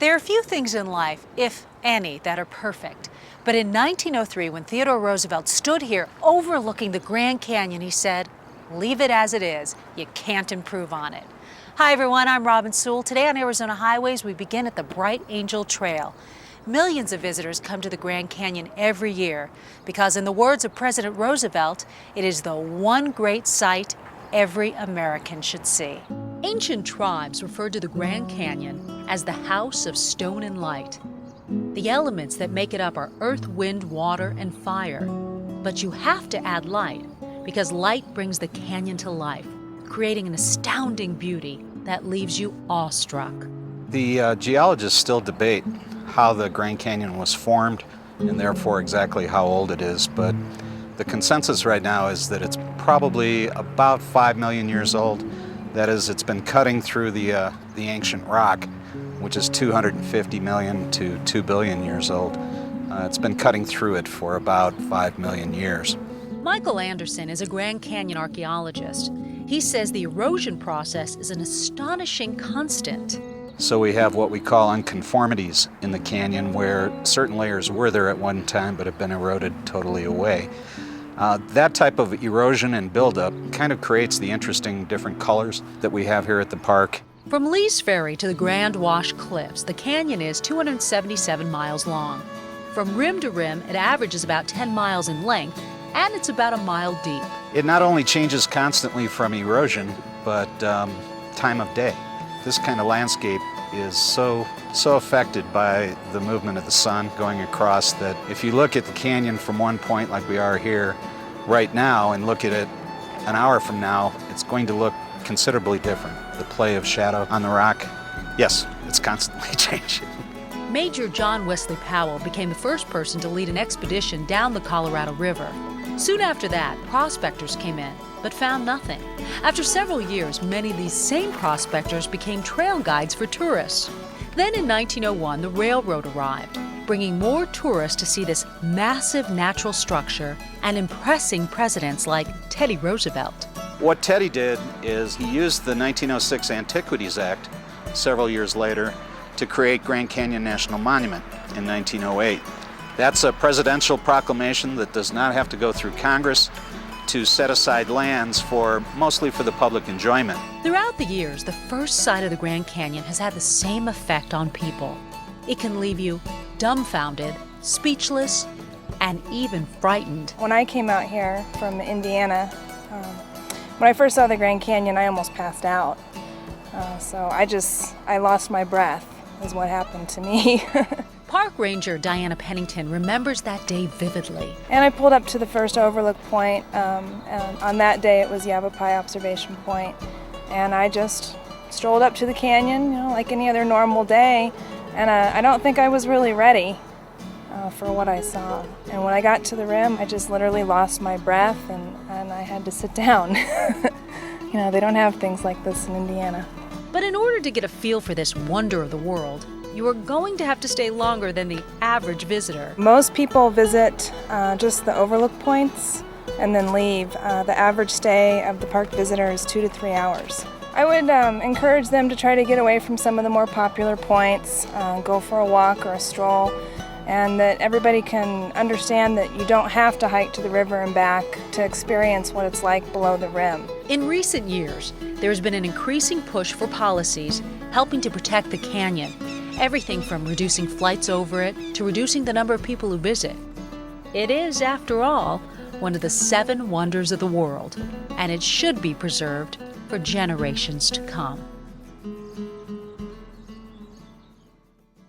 There are few things in life, if any, that are perfect. But in 1903, when Theodore Roosevelt stood here overlooking the Grand Canyon, he said, "Leave it as it is. You can't improve on it." Hi everyone, I'm Robin Sewell. Today on Arizona Highways, we begin at the Bright Angel Trail. Millions of visitors come to the Grand Canyon every year because, in the words of President Roosevelt, it is the one great sight every American should see. Ancient tribes referred to the Grand Canyon as the House of Stone and Light. The elements that make it up are earth, wind, water, and fire. But you have to add light because light brings the canyon to life, creating an astounding beauty that leaves you awestruck. The geologists still debate how the Grand Canyon was formed and therefore exactly how old it is, but the consensus right now is that it's probably about 5 million years old. That is, it's been cutting through the ancient rock, which is 250 million to 2 billion years old. It's been cutting through it for about 5 million years. Michael Anderson is a Grand Canyon archaeologist. He says the erosion process is an astonishing constant. So we have what we call unconformities in the canyon, where certain layers were there at one time but have been eroded totally away. That type of erosion and buildup kind of creates the interesting different colors that we have here at the park. From Lee's Ferry to the Grand Wash Cliffs, the canyon is 277 miles long. From rim to rim, it averages about 10 miles in length, and it's about a mile deep. It not only changes constantly from erosion, but time of day. This kind of landscape is so affected by the movement of the sun going across that if you look at the canyon from one point like we are here right now and look at it an hour from now, it's going to look considerably different. The play of shadow on the rock, yes, it's constantly changing. Major John Wesley Powell became the first person to lead an expedition down the Colorado River. Soon after that, prospectors came in, but found nothing. After several years, many of these same prospectors became trail guides for tourists. Then in 1901, the railroad arrived, bringing more tourists to see this massive natural structure and impressing presidents like Teddy Roosevelt. What Teddy did is he used the 1906 Antiquities Act several years later to create Grand Canyon National Monument in 1908. That's a presidential proclamation that does not have to go through Congress to set aside lands mostly for the public enjoyment. Throughout the years, the first sight of the Grand Canyon has had the same effect on people. It can leave you dumbfounded, speechless, and even frightened. When I came out here from Indiana, when I first saw the Grand Canyon, I almost passed out. So I lost my breath, is what happened to me. Park Ranger Diana Pennington remembers that day vividly. And I pulled up to the first overlook point, and on that day it was Yavapai Observation Point, and I just strolled up to the canyon, like any other normal day, and I don't think I was really ready for what I saw. And when I got to the rim, I just literally lost my breath, and I had to sit down. They don't have things like this in Indiana. But in order to get a feel for this wonder of the world, you are going to have to stay longer than the average visitor. Most people visit just the overlook points and then leave. The average stay of the park visitor is 2 to 3 hours. I would encourage them to try to get away from some of the more popular points, go for a walk or a stroll, and that everybody can understand that you don't have to hike to the river and back to experience what it's like below the rim. In recent years, there has been an increasing push for policies helping to protect the canyon. Everything from reducing flights over it to reducing the number of people who visit. It is, after all, one of the 7 wonders of the world, and it should be preserved for generations to come.